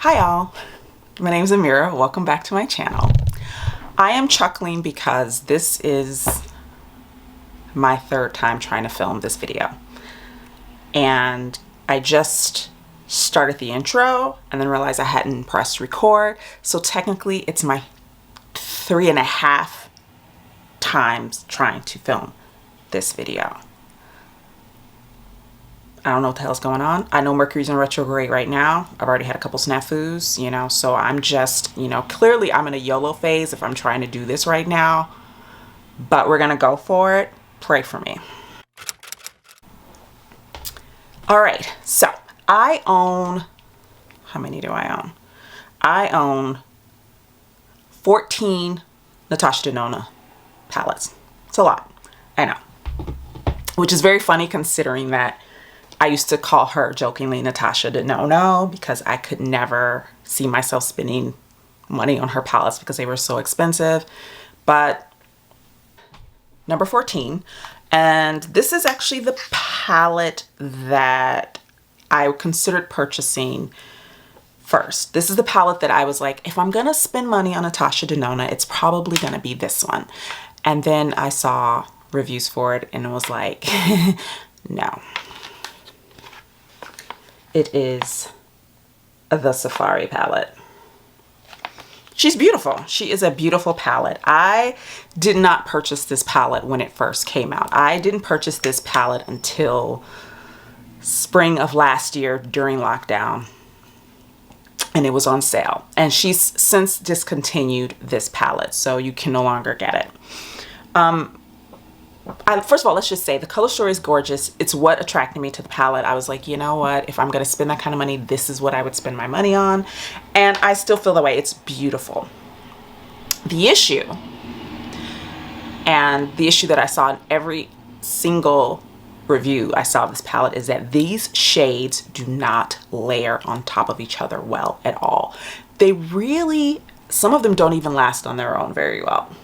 Hi y'all, my name is Amira. Welcome back to my channel. I am chuckling because this is my third time trying to film this video. And I just started the intro and then realized I hadn't pressed record. So technically it's my 3.5 times trying to film this video. I don't know what the hell's going on. I know Mercury's in retrograde right now. I've already had a couple snafus, so I'm just, clearly I'm in a YOLO phase if I'm trying to do this right now, but we're gonna go for it. Pray for me. All right, so I own, how many do I own? I own 14 Natasha Denona palettes. It's a lot, I know, which is very funny considering that I used to call her jokingly Natasha Denona because I could never see myself spending money on her palettes because they were so expensive. But number 14, and this is actually the palette that I considered purchasing first. This is the palette that I was like, if I'm gonna spend money on Natasha Denona, it's probably gonna be this one. And then I saw reviews for it and it was like, no. It is the Safari palette. She's beautiful. She is a beautiful palette. I did not purchase this palette when it first came out. I didn't purchase this palette until spring of last year during lockdown, and it was on sale. And she's since discontinued this palette, so you can no longer get it. First of all, let's just say the color story is gorgeous. It's what attracted me to the palette. I was like, you know what? If I'm going to spend that kind of money, this is what I would spend my money on. And I still feel that way. It's beautiful. The issue, and the issue that I saw in every single review I saw of this palette, is that these shades do not layer on top of each other well at all. They really, some of them don't even last on their own very well.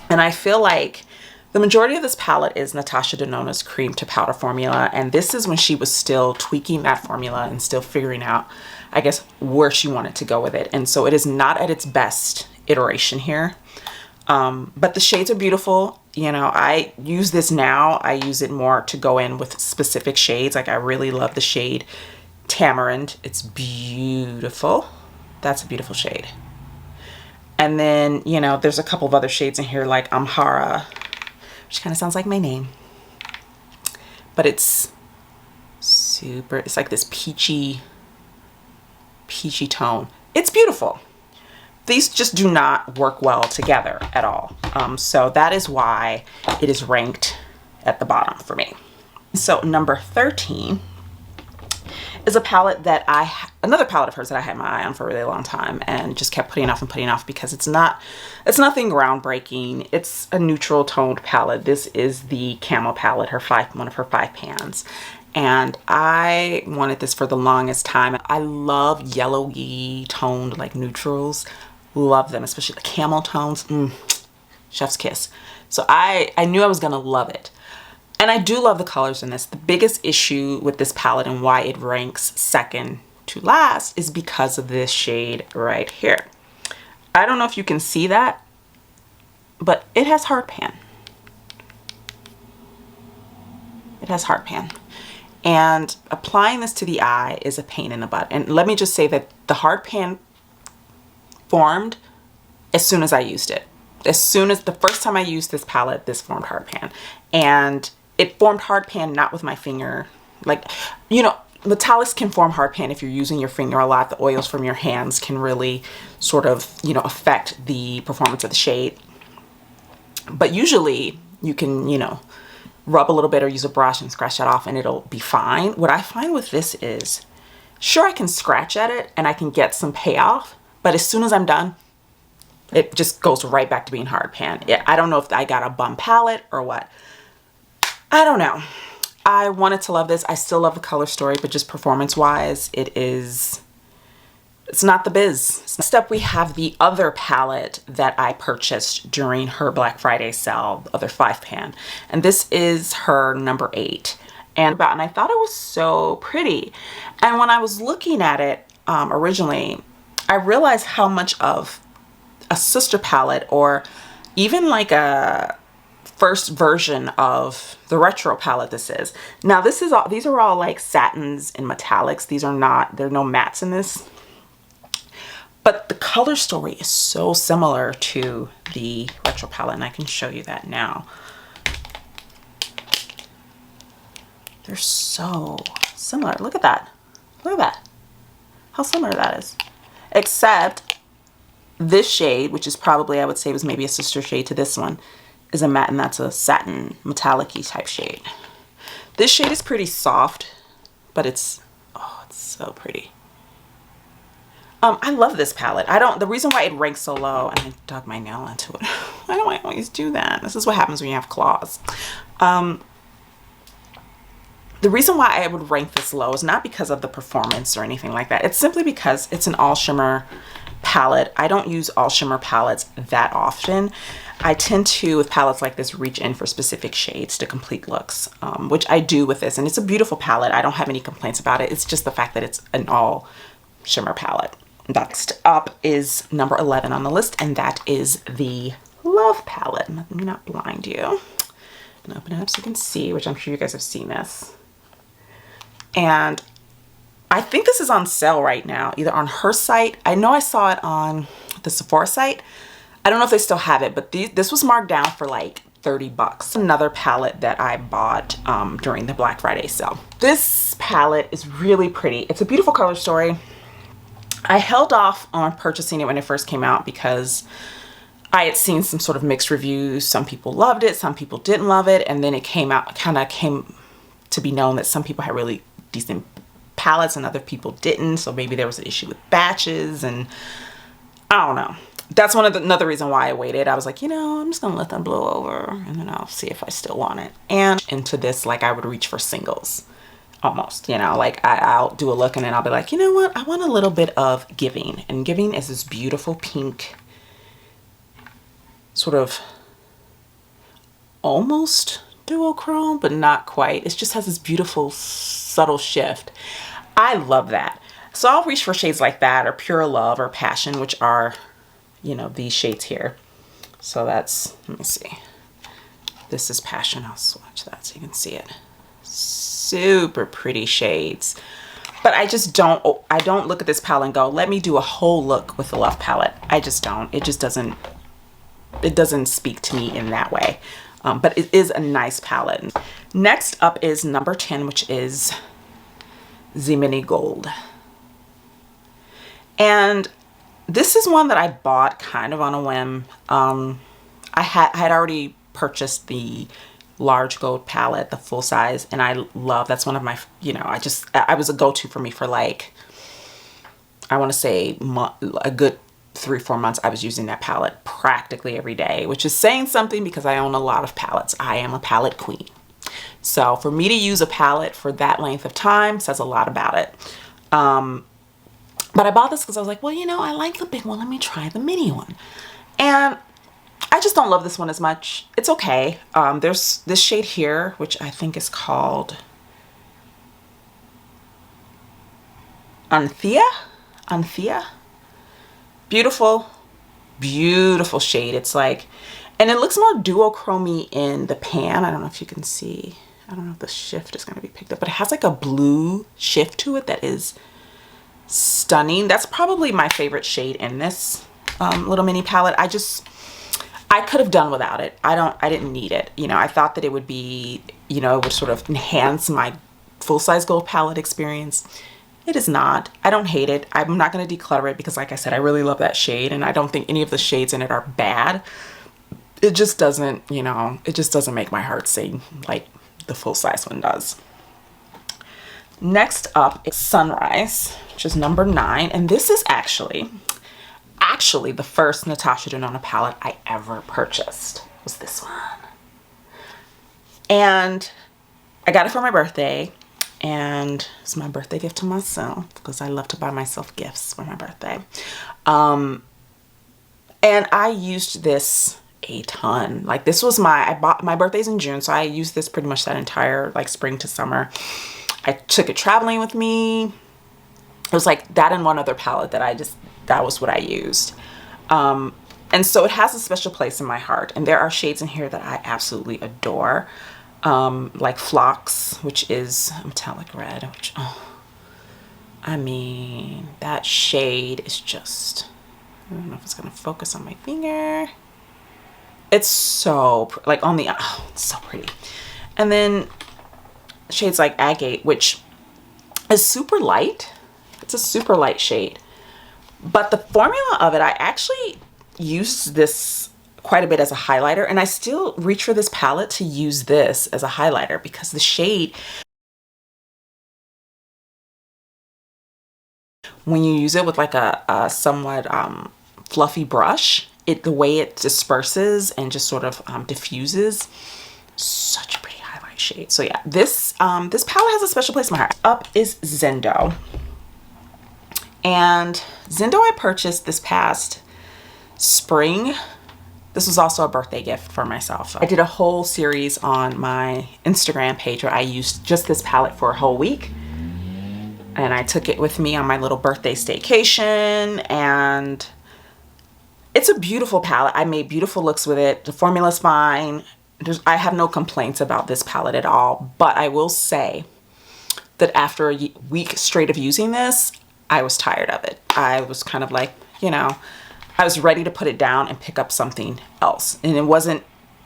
And I feel like the majority of this palette is Natasha Denona's cream to powder formula, and this is when she was still tweaking that formula and still figuring out, I guess, where she wanted to go with it. And so it is not at its best iteration here, but the shades are beautiful. I use this now. I use it more to go in with specific shades. Like I really love the shade Tamarind. It's beautiful. That's a beautiful shade. And then, there's a couple of other shades in here like Amhara, which kind of sounds like my name, but it's super, it's like this peachy tone. It's beautiful. These just do not work well together at all. So that is why it is ranked at the bottom for me. So number 13 is a palette that another palette of hers that I had my eye on for a really long time and just kept putting off because it's nothing groundbreaking. It's a neutral toned palette. This is the Camel palette, one of her 5 pans. And I wanted this for the longest time. I love yellowy toned like neutrals. Love them, especially the camel tones. Chef's kiss. So I knew I was gonna love it. And I do love the colors in this. The biggest issue with this palette and why it ranks second to last is because of this shade right here. I don't know if you can see that, but it has hard pan. It has hard pan. And applying this to the eye is a pain in the butt. And let me just say that the hard pan formed as soon as I used it. As soon as the first time I used this palette, this formed hard pan. And it formed hard pan not with my finger. Like, metallics can form hard pan if you're using your finger a lot. The oils from your hands can really sort of, affect the performance of the shade. But usually you can, rub a little bit or use a brush and scratch that off and it'll be fine. What I find with this is, sure, I can scratch at it and I can get some payoff, but as soon as I'm done, it just goes right back to being hard pan. I don't know if I got a bum palette or what. I don't know. I wanted to love this. I still love the color story, but just performance wise, it's not the biz. Next up, we have the other palette that I purchased during her Black Friday sale, the other 5 pan. And this is her number 8. And I thought it was so pretty. And when I was looking at it, originally, I realized how much of a sister palette, or even like a first version of the retro palette this is. Now this is all, these are all like satins and metallics. These are not, there are no mattes in this. But the color story is so similar to the retro palette, and I can show you that now. They're so similar. Look at that. Look at that. How similar that is. Except this shade, which is probably, I would say was maybe a sister shade to this one, is a matte, and that's a satin metallic-y type shade. This shade is pretty soft, but it's, oh, it's so pretty. I love this palette. The reason why it ranks so low, and I dug my nail into it. Why do I always do that? This is what happens when you have claws. The reason why I would rank this low is not because of the performance or anything like that. It's simply because it's an all shimmer palette. I don't use all shimmer palettes that often. I tend to, with palettes like this, reach in for specific shades to complete looks, which I do with this. And it's a beautiful palette. I don't have any complaints about it. It's just the fact that it's an all shimmer palette. Next up is number 11 on the list, and that is the Love palette. Let me not blind you. I'm gonna open it up so you can see, which I'm sure you guys have seen this. And I think this is on sale right now, either on her site. I know I saw it on the Sephora site. I don't know if they still have it, but this was marked down for like 30 bucks. Another palette that I bought during the Black Friday sale. This palette is really pretty. It's a beautiful color story. I held off on purchasing it when it first came out because I had seen some sort of mixed reviews. Some people loved it, some people didn't love it, and then it came out, kind of came to be known that some people had really decent palettes and other people didn't. So maybe there was an issue with batches, and I don't know. That's another reason why I waited. I was like, you know, I'm just gonna let them blow over and then I'll see if I still want it. And into this, like, I would reach for singles almost, you know, like I'll do a look and then I'll be like, you know what, I want a little bit of Giving. And Giving is this beautiful pink, sort of almost duochrome, but not quite. It just has this beautiful subtle shift. I love that. So I'll reach for shades like that, or Pure Love or Passion, which are, you know, these shades here. So that's, let me see. This is Passion. I'll swatch that so you can see it. Super pretty shades. But I just don't, I don't look at this palette and go, let me do a whole look with the Love palette. I just don't. It just doesn't, it doesn't speak to me in that way. But it is a nice palette. Next up is number 10, which is Zemini Gold. And this is one that I bought kind of on a whim. I had already purchased the large gold palette, the full size, and I love, that's one of my, you know, I was a go-to for me for like, I want to say a good 3-4 months. I was using that palette practically every day, which is saying something because I own a lot of palettes. I am a palette queen. So for me to use a palette for that length of time says a lot about it. But I bought this because I was like, well, you know, I like the big one. Let me try the mini one. And I just don't love this one as much. It's okay. There's this shade here, which I think is called Anthea. Beautiful, beautiful shade. It's like, and it looks more duochrome-y in the pan. I don't know if you can see. I don't know if the shift is going to be picked up, but it has like a blue shift to it that is stunning. That's probably my favorite shade in this little mini palette. I could have done without it. I didn't need it. You know, I thought that it would be, you know, it would sort of enhance my full-size gold palette experience. It is not. I don't hate it. I'm not going to declutter it because, like I said, I really love that shade, and I don't think any of the shades in it are bad. It just doesn't, you know, it just doesn't make my heart sing like the full-size one does. Next up is Sunrise, which is number 9, and this is actually the first Natasha Denona palette I ever purchased, was this one. And I got it for my birthday, and it's my birthday gift to myself because I love to buy myself gifts for my birthday. And I used this a ton. Like, this was my birthday's in June, so I used this pretty much that entire like spring to summer. I took it traveling with me. It was like that and one other palette that that was what I used. And so it has a special place in my heart. And there are shades in here that I absolutely adore. Like Phlox, which is metallic red, which, oh, I mean, that shade is just, I don't know if it's gonna focus on my finger. It's so, like on the, oh, it's so pretty. And then shades like Agate, which is super light. It's a super light shade. But the formula of it, I actually used this quite a bit as a highlighter, and I still reach for this palette to use this as a highlighter because the shade, when you use it with like a somewhat fluffy brush, the way it disperses and just sort of diffuses, such a pretty highlight shade. So yeah, this palette has a special place in my heart. Up is Zendo. And Zendo I purchased this past spring. This was also a birthday gift for myself. I did a whole series on my Instagram page where I used just this palette for a whole week. And I took it with me on my little birthday staycation, and it's a beautiful palette. I made beautiful looks with it. The formula's fine. I have no complaints about this palette at all, but I will say that after a week straight of using this, I was tired of it. I was kind of like, you know, I was ready to put it down and pick up something else. And it wasn't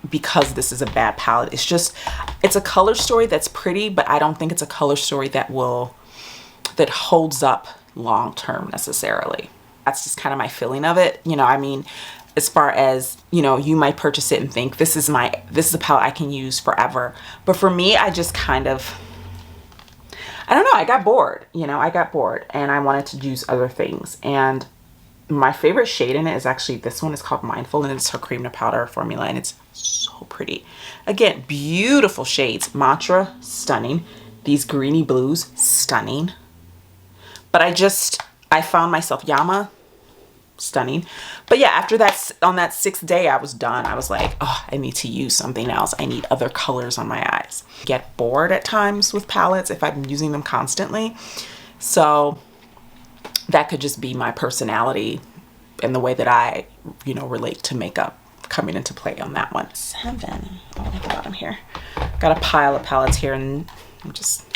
because this is a bad palette. It's just, it's a color story that's pretty, but I don't think it's a color story that holds up long term necessarily. That's just kind of my feeling of it. You know, I mean, as far as, you know, you might purchase it and think this is a palette I can use forever. But for me, I just kind of, I don't know, I got bored, you know, I got bored and I wanted to use other things. And my favorite shade in it is actually this one. It's called Mindful, and it's her cream to powder formula, and it's so pretty. Again, beautiful shades. Mantra, stunning. These greeny blues, stunning. But I found myself Yama, stunning. But yeah, after that, on that 6th day, I was done. I was like, oh, I need to use something else. I need other colors on my eyes. Get bored at times with palettes if I'm using them constantly. So that could just be my personality and the way that I, you know, relate to makeup coming into play on that one. 7, oh, at the bottom here. Got a pile of palettes here and I'm just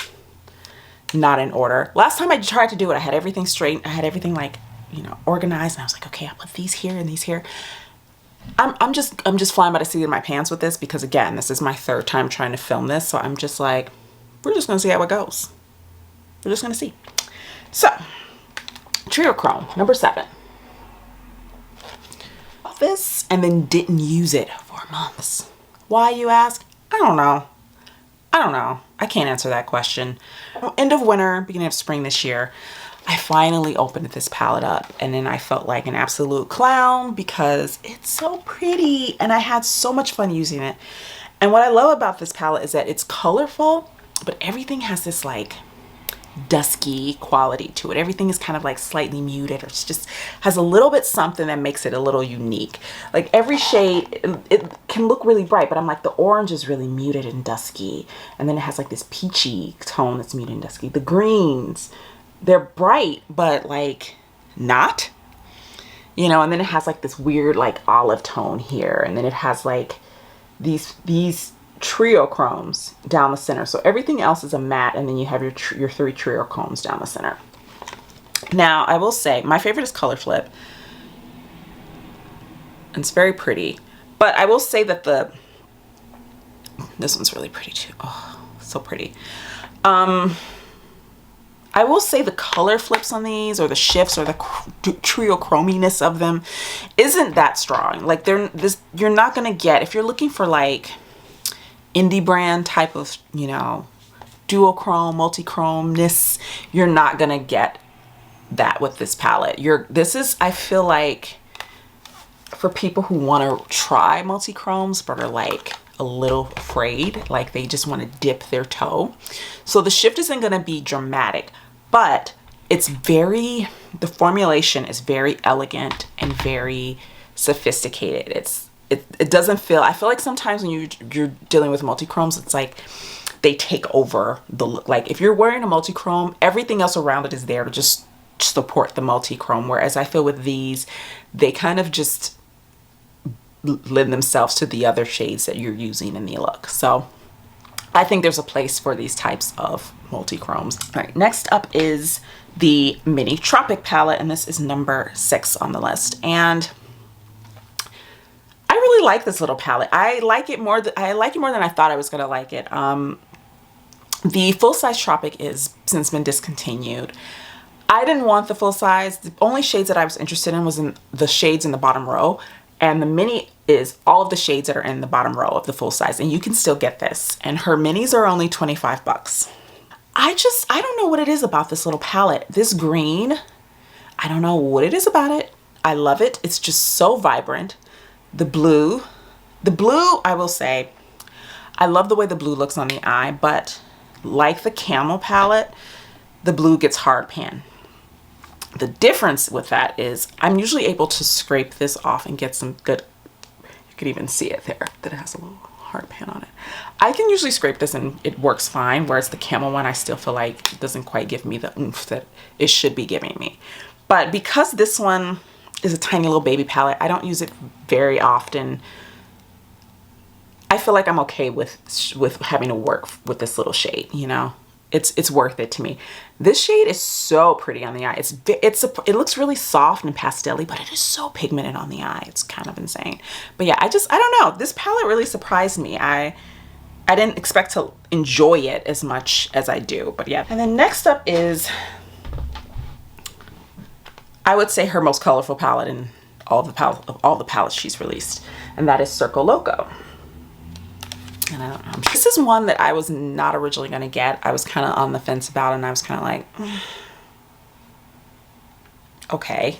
not in order. Last time I tried to do it, I had everything straight. I had everything like, you know, organized, and I was like, okay, I'll put these here and these here. I'm just flying by the seat of my pants with this because, again, this is my 3rd time trying to film this. So I'm just like, we're just gonna see how it goes. We're just gonna see. So Triochrome, number 7. This, and then didn't use it for months. Why, you ask? I don't know. I can't answer that question. End of winter, beginning of spring this year, I finally opened this palette up, and then I felt like an absolute clown because it's so pretty and I had so much fun using it. And what I love about this palette is that it's colorful, but everything has this like dusky quality to it. Everything is kind of like slightly muted, or it's just has a little bit something that makes it a little unique. Like every shade, it can look really bright, but I'm like, the orange is really muted and dusky, and then it has like this peachy tone that's muted and dusky. The greens, they're bright but like not, you know, and then it has like this weird like olive tone here, and then it has like these triochromes down the center. So everything else is a matte, and then you have your 3 triochromes down the center. Now I will say my favorite is Color Flip, and it's very pretty, but I will say that this one's really pretty too. Oh, so pretty. I will say the color flips on these, or the shifts, or the triochrominess of them isn't that strong. Like you're not gonna get, if you're looking for like indie brand type of, you know, duochrome, multi-chrome-ness, you're not gonna get that with this palette. This is, I feel like, for people who want to try multi-chromes but are like a little afraid, like they just want to dip their toe. So the shift isn't going to be dramatic, but it's the formulation is very elegant and very sophisticated. It doesn't feel, I feel like sometimes when you're dealing with multi-chromes, it's like they take over the look. Like if you're wearing a multi-chrome, everything else around it is there to just support the multi-chrome, whereas I feel with these, they kind of just lend themselves to the other shades that you're using in the look. So I think there's a place for these types of multi-chromes. All right, next up is the mini Tropic palette, and this is number 6 on the list. And I really like this little palette. I like it more than I thought I was gonna like it. The full-size Tropic is since been discontinued. I didn't want the full size. The only shades that I was interested in was in the shades in the bottom row, and the mini is all of the shades that are in the bottom row of the full size, and you can still get this. And her minis are only 25 bucks. I don't know what it is about this little palette. This green, I don't know what it is about it. I love it. It's just so vibrant. The blue, I will say, I love the way the blue looks on the eye, but like the Camel palette, the blue gets hard pan. The difference with that is I'm usually able to scrape this off and get some good, you can even see it there, that it has a little hard pan on it. I can usually scrape this and it works fine, whereas the Camel one, I still feel like it doesn't quite give me the oomph that it should be giving me. But because this one is a tiny little baby palette, I don't use it very often. I feel like I'm okay with having to work with this little shade, you know? It's worth it to me. This shade is so pretty on the eye. It looks really soft and pastel-y, but it is so pigmented on the eye. It's kind of insane. But yeah, I don't know. This palette really surprised me. I didn't expect to enjoy it as much as I do, but yeah. And then next up is, I would say, her most colorful palette in all the palettes she's released, and that is Circo Loco. And I don't know. This is one that I was not originally going to get. I was kind of on the fence about it, and I was kind of like, okay.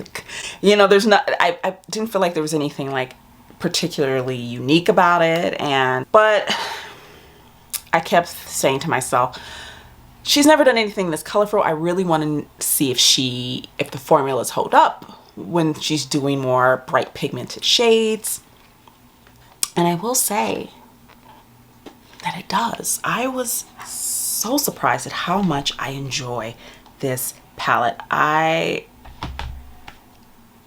You know, I didn't feel like there was anything like particularly unique about it. But I kept saying to myself, she's never done anything this colorful. I really want to see if the formulas hold up when she's doing more bright pigmented shades. And I will say that it does. I was so surprised at how much I enjoy this palette. I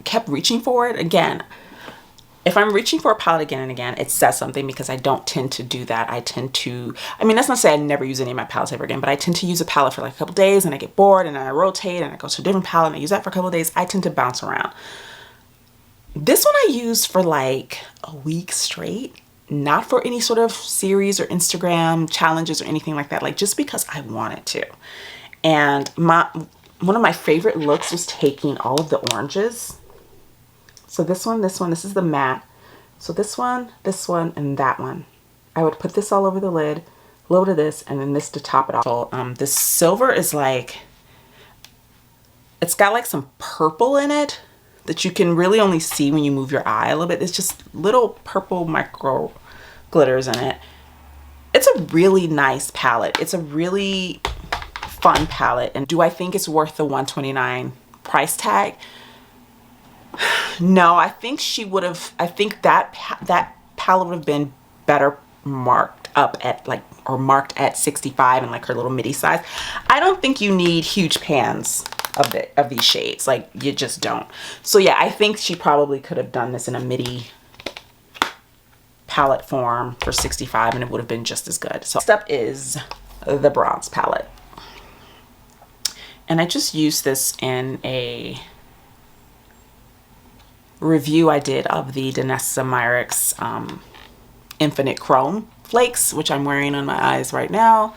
kept reaching for it. Again, if I'm reaching for a palette again and again, it says something, because I don't tend to do that. I mean, that's not to say I never use any of my palettes ever again, but I tend to use a palette for like a couple days and I get bored and then I rotate and I go to a different palette and I use that for a couple of days. I tend to bounce around. This one I used for like a week straight. Not for any sort of series or Instagram challenges or anything like that, like just because I wanted to. And one of my favorite looks was taking all of the oranges. So this is the matte. So this one, and that one. I would put this all over the lid, a little bit of this, and then this to top it off. So this silver is like, it's got like some purple in it that you can really only see when you move your eye a little bit. It's just little purple micro glitters in it. It's a really nice palette. It's a really fun palette. And do I think it's worth the $129 price tag? No, I think that palette would have been better marked up at like, or marked at 65 in like her little midi size. I don't think you need huge pans of these shades. Like, you just don't. So yeah, I think she probably could have done this in a midi palette form for 65 and it would have been just as good. So next up is the Bronze palette. And I just used this in a review I did of the Danessa Myricks Infinite Chrome Flakes, which I'm wearing on my eyes right now.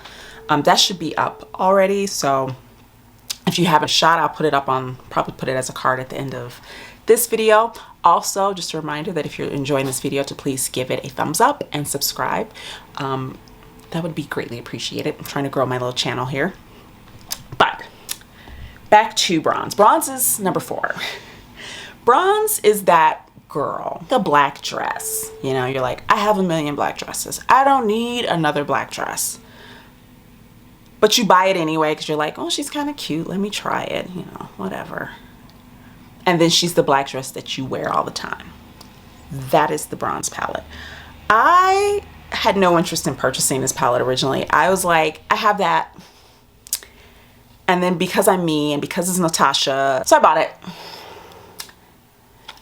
That should be up already. So if you have a shot, I'll put it up on, probably put it as a card at the end of this video. Also, just a reminder that if you're enjoying this video, to please give it a thumbs up and subscribe. That would be greatly appreciated. I'm trying to grow my little channel here. But back to Bronze. Bronze is number 4. Bronze is that girl, the black dress. You know, you're like, I have a million black dresses. I don't need another black dress. But you buy it anyway because you're like, oh, she's kind of cute. Let me try it, you know, whatever. And then she's the black dress that you wear all the time. That is the Bronze palette. I had no interest in purchasing this palette originally. I was like, I have that And then because I'm me and because it's Natasha, so I bought it.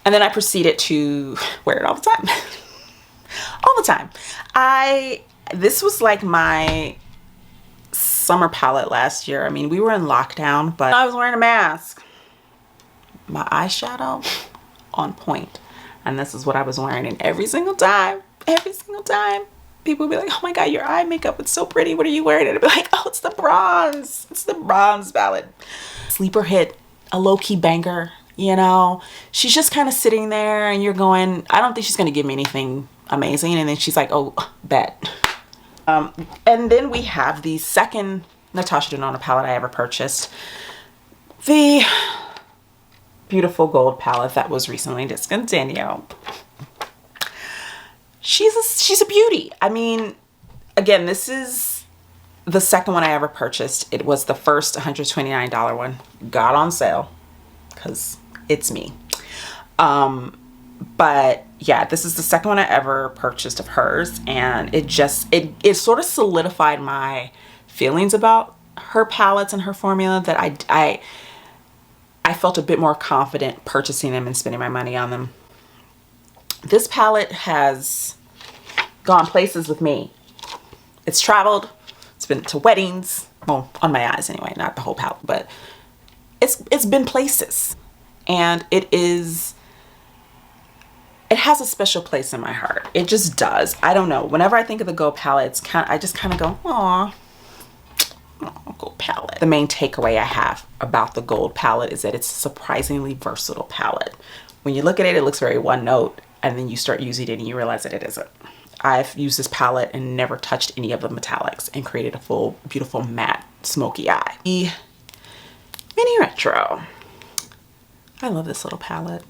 And then I proceeded to wear it all the time. All the time. This was like my summer palette last year. I mean, we were in lockdown, but I was wearing a mask. My eyeshadow on point. And this is what I was wearing. And every single time, people would be like, oh my God, your eye makeup, it's so pretty. What are you wearing? And I'd be like, oh, it's the bronze. It's the bronze palette. Sleeper hit, a low-key banger, you know? She's just kind of sitting there and you're going, I don't think she's going to give me anything amazing. And then she's like, oh, bet. And then we have the second Natasha Denona palette I ever purchased. The beautiful gold palette that was recently discontinued. She's a beauty. I mean, again, this is the second one I ever purchased. It was the first $129 one. Got on sale because it's me. But yeah, this is the second one I ever purchased of hers, and it sort of solidified my feelings about her palettes and her formula, that I felt a bit more confident purchasing them and spending my money on them. This palette has gone places with me. It's traveled, it's been to weddings, well, on my eyes anyway, not the whole palette, but it's been places. And it has a special place in my heart. It just does. I don't know. Whenever I think of the gold palette, I just kind of go, aw, gold palette. The main takeaway I have about the gold palette is that it's a surprisingly versatile palette. When you look at it, it looks very one note, and then you start using it and you realize that it isn't. I've used this palette and never touched any of the metallics and created a full, beautiful, matte, smoky eye. The Mini Retro. I love this little palette.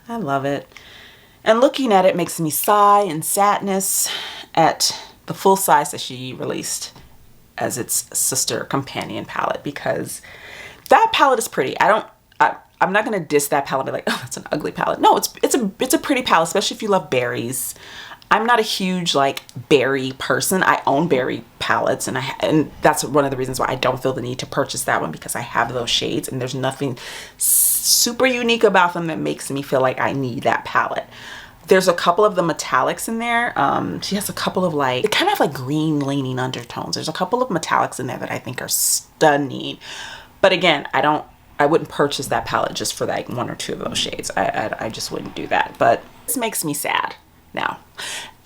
I love it. And looking at it makes me sigh in sadness at the full size that she released as its sister companion palette, because that palette is pretty. I'm not gonna diss that palette and be like, oh, that's an ugly palette. No, it's a pretty palette, especially if you love berries. I'm not a huge like berry person. I own berry palettes, and that's one of the reasons why I don't feel the need to purchase that one, because I have those shades and there's nothing super unique about them that makes me feel like I need that palette. There's a couple of the metallics in there. She has a couple of like, kind of like green leaning undertones. There's a couple of metallics in there that I think are stunning. But again, I wouldn't purchase that palette just for like one or two of those shades. I just wouldn't do that. But this makes me sad now.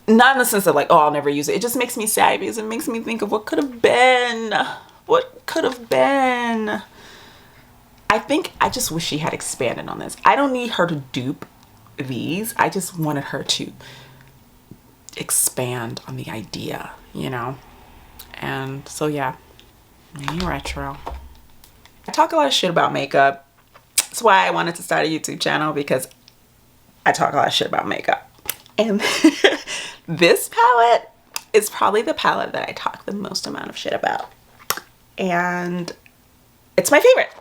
Not in the sense of like, oh, I'll never use it. It just makes me sad because it makes me think of what could have been. What could have been. I just wish she had expanded on this. I don't need her to dupe these. I just wanted her to expand on the idea, you know? And so yeah, Mini Retro. I talk a lot of shit about makeup. That's why I wanted to start a YouTube channel, because I talk a lot of shit about makeup. And this palette is probably the palette that I talk the most amount of shit about. And it's my favorite.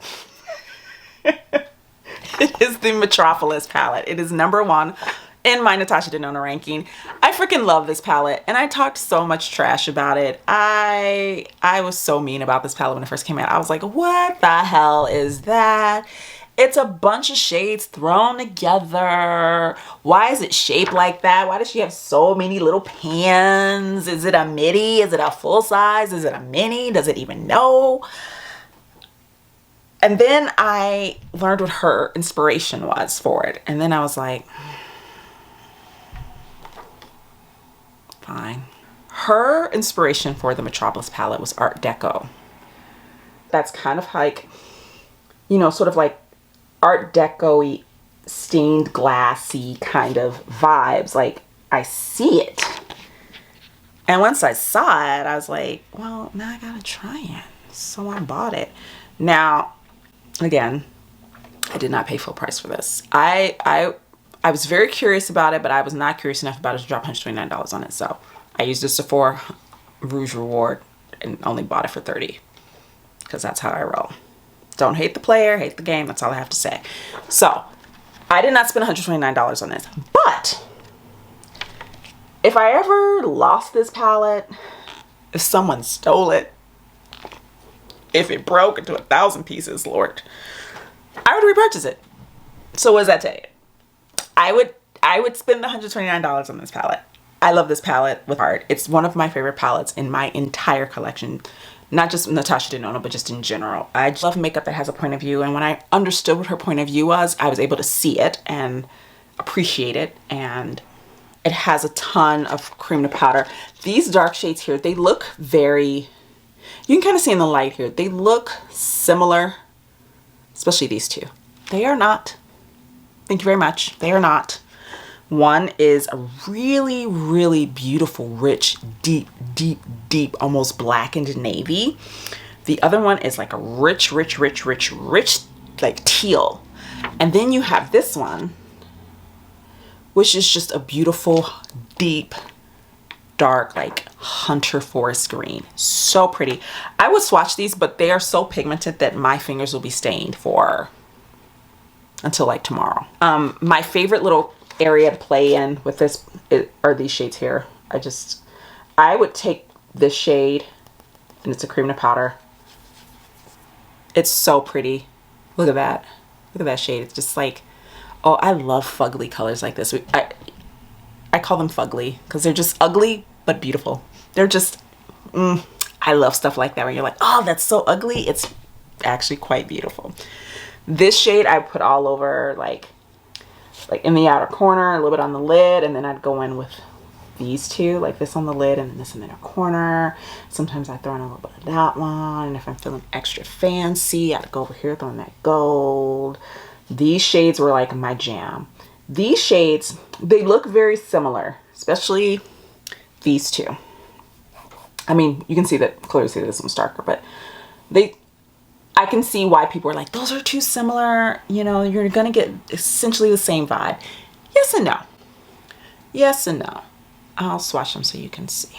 It is the Metropolis palette. It is #1 in my Natasha Denona ranking. I freaking love this palette, and I talked so much trash about it. I was so mean about this palette when it first came out. I was like, what the hell is that? It's a bunch of shades thrown together. Why is it shaped like that? Why does she have so many little pans? Is it a midi? Is it a full size? Is it a mini? Does it even know? And then I learned what her inspiration was for it. And then I was like, fine. Her inspiration for the Metropolis palette was Art Deco. That's kind of like, you know, sort of like Art Deco-y, stained glassy kind of vibes. Like, I see it. And once I saw it, I was like, well, now I gotta try it. So I bought it. Now, again, I did not pay full price for this. I was very curious about it, but I was not curious enough about it to drop $129 on it. So I used a Sephora Rouge Reward and only bought it for $30, because that's how I roll. Don't hate the player, hate the game. That's all I have to say. So I did not spend $129 on this, but if I ever lost this palette, if someone stole it, if it broke into 1,000 pieces, Lord, I would repurchase it. So what does that tell you? I would spend $129 on this palette. I love this palette with heart. It's one of my favorite palettes in my entire collection. Not just Natasha Denona, but just in general. I just love makeup that has a point of view. And when I understood what her point of view was, I was able to see it and appreciate it. And it has a ton of cream to powder. These dark shades here, they look very, you can kind of see in the light here, they look similar, especially these two. They are not. Thank you very much. They are not. One is a really, really beautiful, rich, deep, deep, deep, almost blackened navy. The other one is like a rich, rich, rich, rich, rich, like teal. And then you have this one, which is just a beautiful, deep, dark, like hunter forest green. So pretty. I would swatch these, but they are so pigmented that my fingers will be stained for until like tomorrow. My favorite little area to play in with this are these shades here. I would take this shade, and it's a cream to powder. It's so pretty. Look at that. Look at that shade. It's just like, oh, I love fugly colors like this. I call them fugly because they're just ugly but beautiful. They're just, I love stuff like that where you're like, oh, that's so ugly. It's actually quite beautiful. This shade I put all over, like in the outer corner, a little bit on the lid, and then I'd go in with these two, like this on the lid and this in the inner corner. Sometimes I throw in a little bit of that one, and if I'm feeling extra fancy, I'd go over here, throw in that gold. These shades were like my jam. These shades, they look very similar, especially these two. I mean, you can see that, clearly see that this one's darker, but I can see why people are like, those are too similar. You know, you're gonna get essentially the same vibe. Yes and no. Yes and no. I'll swatch them so you can see.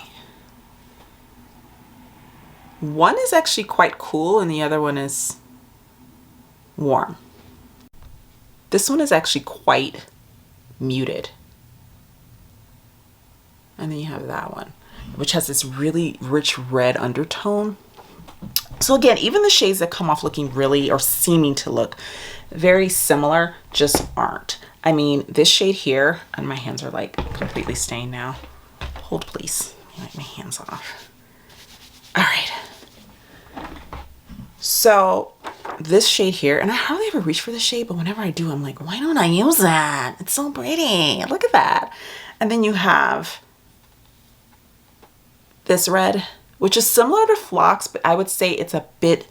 One is actually quite cool and the other one is warm. This one is actually quite muted. And then you have that one, which has this really rich red undertone. So again, even the shades that come off looking really, or seeming to look very similar, just aren't. I mean, this shade here, and my hands are like completely stained now. Hold please, let me wipe my hands off. All right. So this shade here, and I hardly ever reach for this shade, but whenever I do, I'm like, why don't I use that? It's so pretty, look at that. And then you have this red, which is similar to Phlox, but I would say it's a bit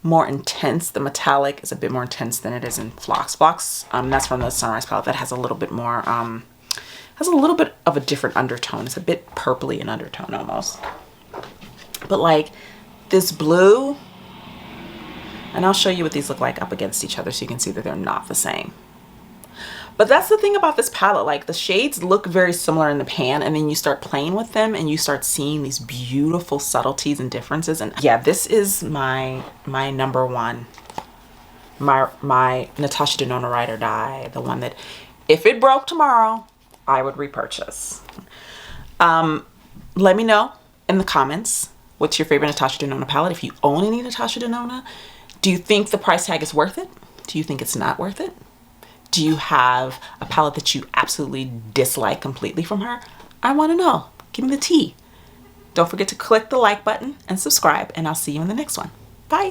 more intense. The metallic is a bit more intense than it is in Phlox. Phlox, that's from the Sunrise palette, that has a little bit more, has a little bit of a different undertone. It's a bit purpley in undertone almost. But like this blue, and I'll show you what these look like up against each other so you can see that they're not the same. But that's the thing about this palette, like the shades look very similar in the pan, and then you start playing with them and you start seeing these beautiful subtleties and differences. And yeah, this is my number one, my Natasha Denona Ride or Die, the one that if it broke tomorrow, I would repurchase. Let me know in the comments, what's your favorite Natasha Denona palette? If you own any Natasha Denona, do you think the price tag is worth it? Do you think it's not worth it? Do you have a palette that you absolutely dislike completely from her? I want to know. Give me the tea. Don't forget to click the like button and subscribe, and I'll see you in the next one. Bye.